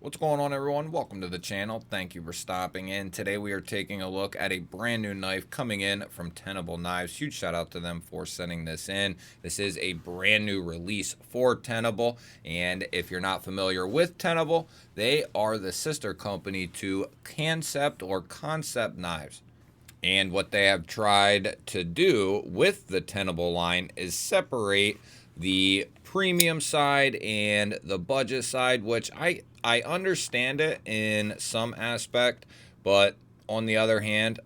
What's going on, everyone? Welcome to the channel. Thank you for stopping in. Today we are taking a look at a brand new knife coming in from Tenable Knives. Huge shout out to them for sending this in. This is a brand new release for Tenable, and if you're not familiar with Tenable, they are the sister company to Concept Knives. And what they have tried to do with the Tenable line is separate the premium side and the budget side, which I understand it in some aspect, but on the other hand,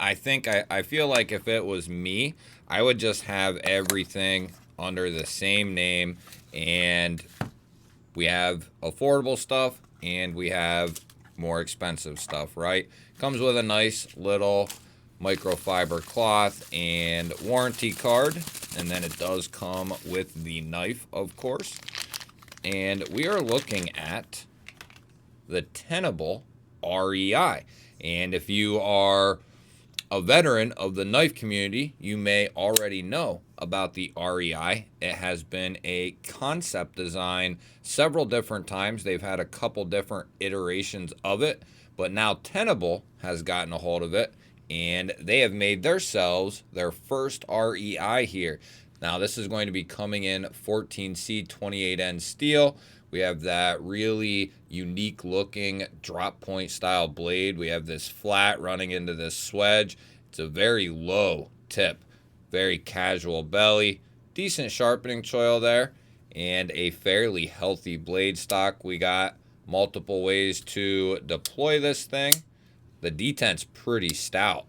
I feel like if it was me, I would just have everything under the same name, and we have affordable stuff and we have more expensive stuff, right? Comes with a nice little microfiber cloth and warranty card, and then it does come with the knife, of course. And we are looking at the Tenable REI. And if you are a veteran of the knife community, you may already know about the REI. It has been a concept design several different times. They've had a couple different iterations of it, but now Tenable has gotten a hold of it, and they have made themselves their first REI here. Now, this is going to be coming in 14C 28N steel. We have that really unique looking drop point style blade. We have this flat running into this swedge. It's a very low tip, very casual belly, decent sharpening choil there, and a fairly healthy blade stock. We got multiple ways to deploy this thing. The detent's pretty stout.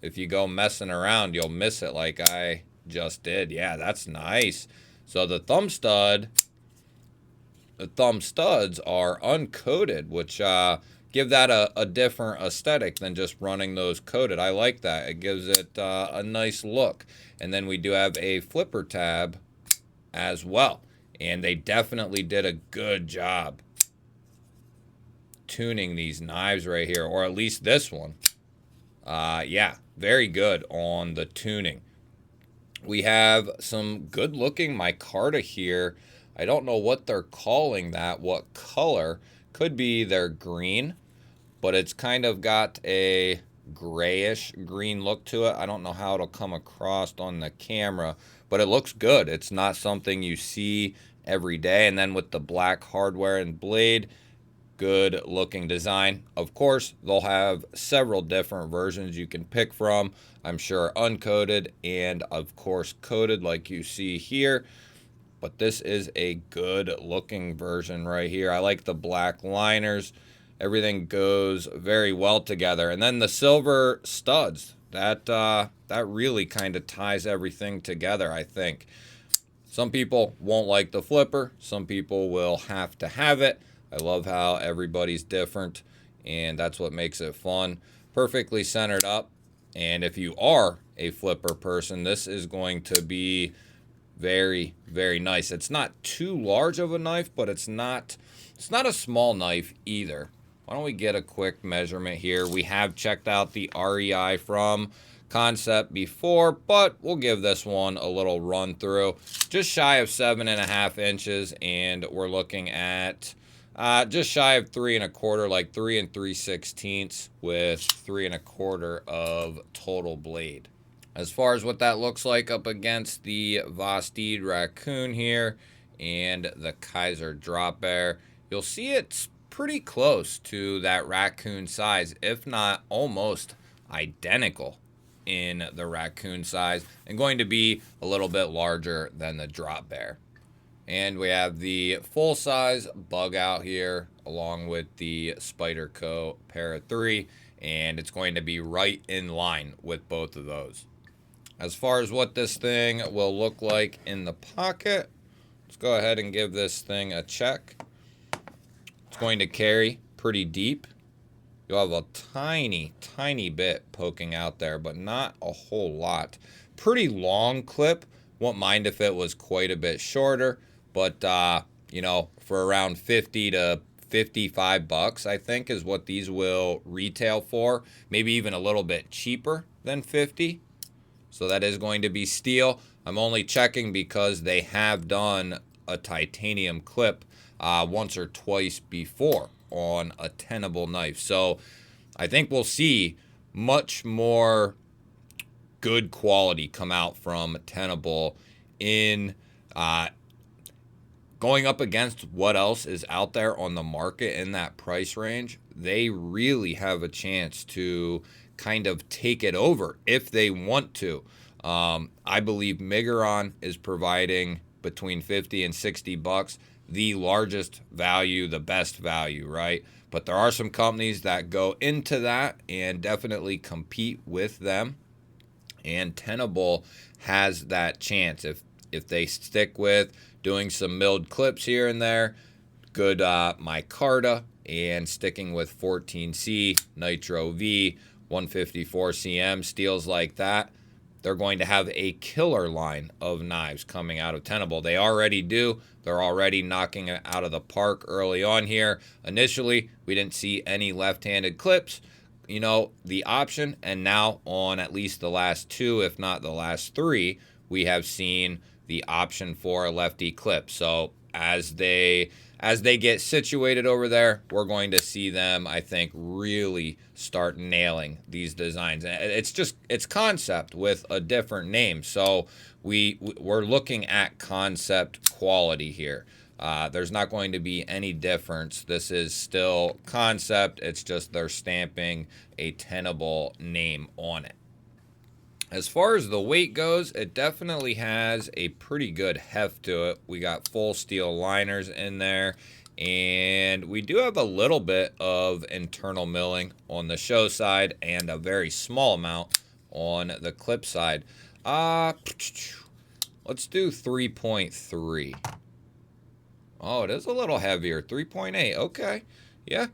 If you go messing around, you'll miss it like I just did. Yeah, that's nice. So the thumb studs are uncoated, which give that a different aesthetic than just running those coated. I like that. It gives it a nice look. And then we do have a flipper tab as well. And they definitely did a good job tuning these knives right here, or at least this one. Yeah, very good on the tuning. We have some good looking micarta here. I don't know what they're calling that, what color. Could be their green, but it's kind of got a grayish green look to it. I don't know how it'll come across on the camera, but it looks good. It's not something you see every day. And then with the black hardware and blade, good looking design. Of course, they'll have several different versions you can pick from. I'm sure uncoated and of course coated like you see here. But this is a good looking version right here. I like the black liners. Everything goes very well together. And then the silver studs, that really kind of ties everything together, I think. Some people won't like the flipper. Some people will have to have it. I love how everybody's different, and that's what makes it fun. Perfectly centered up. And if you are a flipper person, this is going to be very, very nice. It's not too large of a knife, but it's not a small knife either. Why don't we get a quick measurement here? We have checked out the REI from Concept before, but we'll give this one a little run through. Just shy of 7.5 inches, and we're looking at just shy of 3 1/4, like 3 3/16 with 3 1/4 of total blade. As far as what that looks like up against the Vostede Raccoon here and the Kaiser Drop Bear, you'll see it's pretty close to that Raccoon size, if not almost identical in the Raccoon size, and going to be a little bit larger than the Drop Bear. And we have the full size bug out here along with the Spyderco Para 3, and it's going to be right in line with both of those. As far as what this thing will look like in the pocket, let's go ahead and give this thing a check. It's going to carry pretty deep. You'll have a tiny, tiny bit poking out there, but not a whole lot. Pretty long clip. Won't mind if it was quite a bit shorter, but for around 50 to 55 bucks, I think is what these will retail for. Maybe even a little bit cheaper than 50. So that is going to be steel. I'm only checking because they have done a titanium clip once or twice before on a Tenable knife. So I think we'll see much more good quality come out from Tenable in going up against what else is out there on the market in that price range. They really have a chance to kind of take it over if they want to. I believe Migron is providing between 50 and 60 bucks, the largest value, the best value, right? But there are some companies that go into that and definitely compete with them. And Tenable has that chance if they stick with doing some milled clips here and there, good micarta, and sticking with 14C, Nitro V, 154 cm, steels like that. They're going to have a killer line of knives coming out of Tenable. They already do. They're already knocking it out of the park early on here. Initially, we didn't see any left-handed clips, the option, and now on at least the last two, if not the last three, we have seen the option for a lefty clip. So as they get situated over there, we're going to see them, I think, really start nailing these designs. It's concept with a different name. So we're looking at concept quality here. There's not going to be any difference. This is still concept. It's just they're stamping a Tenable name on it. As far as the weight goes, it definitely has a pretty good heft to it. We got full steel liners in there, and we do have a little bit of internal milling on the show side and a very small amount on the clip side. Let's do 3.3. Oh, it is a little heavier. 3.8. Okay. Yeah.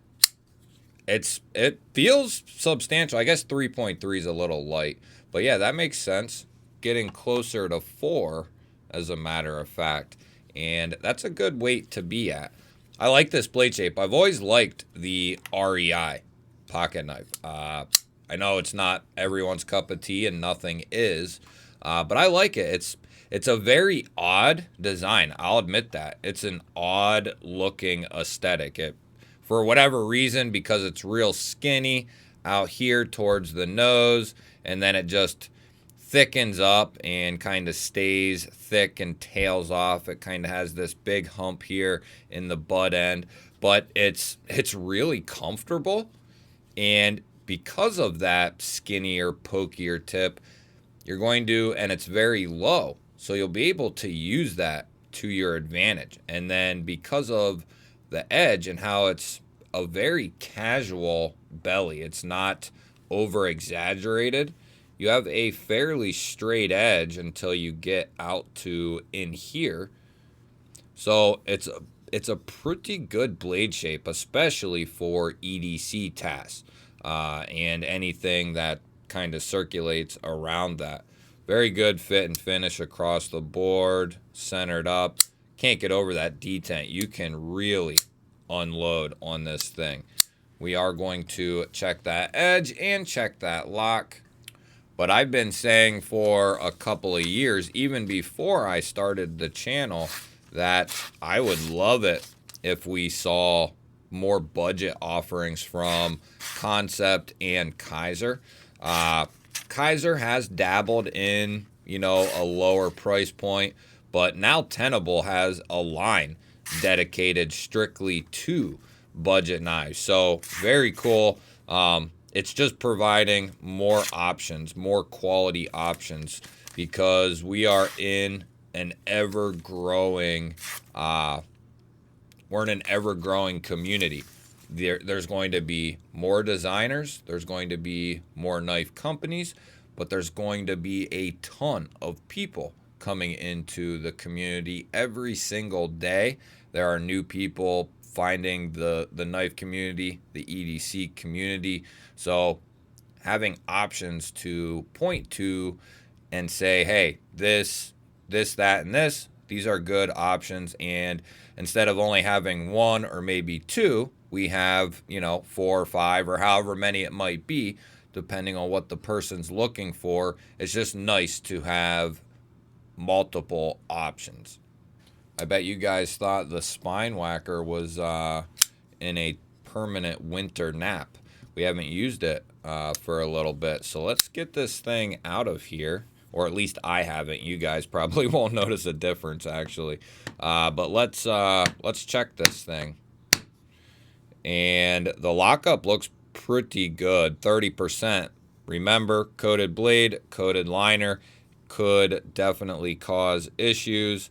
It feels substantial. I guess 3.3 is a little light. But yeah, that makes sense. Getting closer to 4, as a matter of fact. And that's a good weight to be at. I like this blade shape. I've always liked the REI pocket knife. I know it's not everyone's cup of tea, and nothing is. But I like it. It's a very odd design. I'll admit that. It's an odd looking aesthetic. For whatever reason, because it's real skinny out here towards the nose, and then it just thickens up and kind of stays thick and tails off. It kind of has this big hump here in the butt end, but it's really comfortable. And because of that skinnier, pokier tip, you're going to, and it's very low, so you'll be able to use that to your advantage. And then because of the edge and how it's a very casual belly, it's not over exaggerated, you have a fairly straight edge until you get out to in here. So it's a pretty good blade shape, especially for EDC tasks and anything that kind of circulates around that. Very good fit and finish across the board, centered up. Can't get over that detent. You can really unload on this thing. We are going to check that edge and check that lock. But I've been saying for a couple of years, even before I started the channel, that I would love it if we saw more budget offerings from Concept and Kaiser. Kaiser has dabbled in, a lower price point, but now Tenable has a line dedicated strictly to budget knives. So very cool. It's just providing more options, more quality options, because we are in an ever-growing, community. There's going to be more designers, there's going to be more knife companies, but there's going to be a ton of people coming into the community every single day. There are new people finding the knife community, the EDC community. So having options to point to and say, hey, this, that, and this, these are good options. And instead of only having one or maybe two, we have, 4 or 5 or however many it might be, depending on what the person's looking for. It's just nice to have multiple options. I bet you guys thought the spine whacker was in a permanent winter nap. We haven't used it for a little bit. So let's get this thing out of here. Or at least I haven't. You guys probably won't notice a difference, actually. But let's check this thing. And the lockup looks pretty good, 30%. Remember, coated blade, coated liner could definitely cause issues.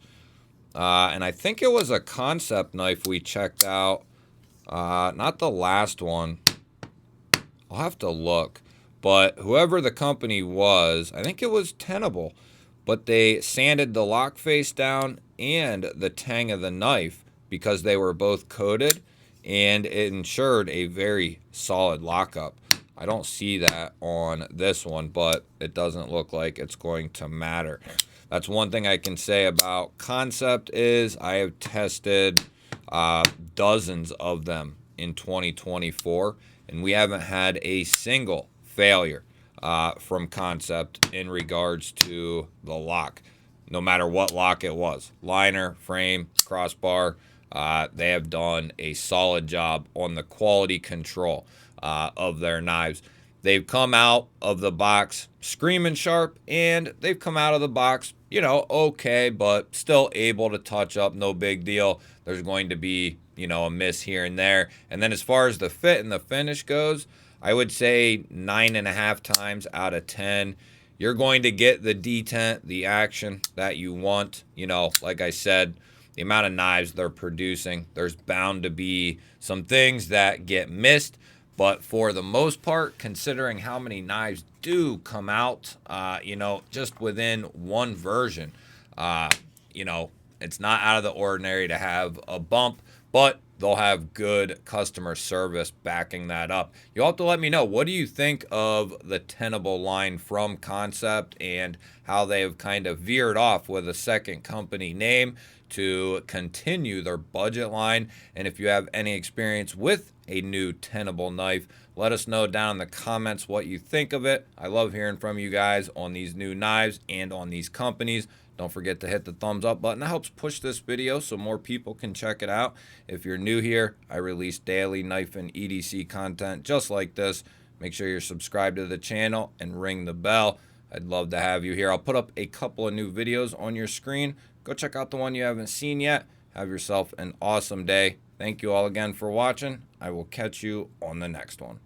And I think it was a concept knife we checked out. Not the last one. I'll have to look. But whoever the company was, I think it was Tenable. But they sanded the lock face down and the tang of the knife because they were both coated. And it ensured a very solid lockup. I don't see that on this one, but it doesn't look like it's going to matter. That's one thing I can say about Concept is I have tested dozens of them in 2024, and we haven't had a single failure from Concept in regards to the lock, no matter what lock it was. Liner, frame, crossbar, they have done a solid job on the quality control of their knives. They've come out of the box screaming sharp, and they've come out of the box, you know, okay, but still able to touch up, no big deal. There's going to be, you know, a miss here and there. And then as far as the fit and the finish goes, I would say 9.5 times out of 10. You're going to get the detent, the action that you want. You know, like I said, the amount of knives they're producing, there's bound to be some things that get missed. But for the most part, considering how many knives do come out, you know, just within one version, you know, it's not out of the ordinary to have a bump, but they'll have good customer service backing that up. You'll have to let me know, what do you think of the Tenable line from Concept and how they've kind of veered off with a second company name to continue their budget line? And if you have any experience with a new Tenable knife, let us know down in the comments what you think of it. I love hearing from you guys on these new knives and on these companies. Don't forget to hit the thumbs up button. That helps push this video so more people can check it out. If you're new here, I release daily knife and EDC content just like this. Make sure you're subscribed to the channel and ring the bell. I'd love to have you here. I'll put up a couple of new videos on your screen. Go check out the one you haven't seen yet. Have yourself an awesome day. Thank you all again for watching. I will catch you on the next one.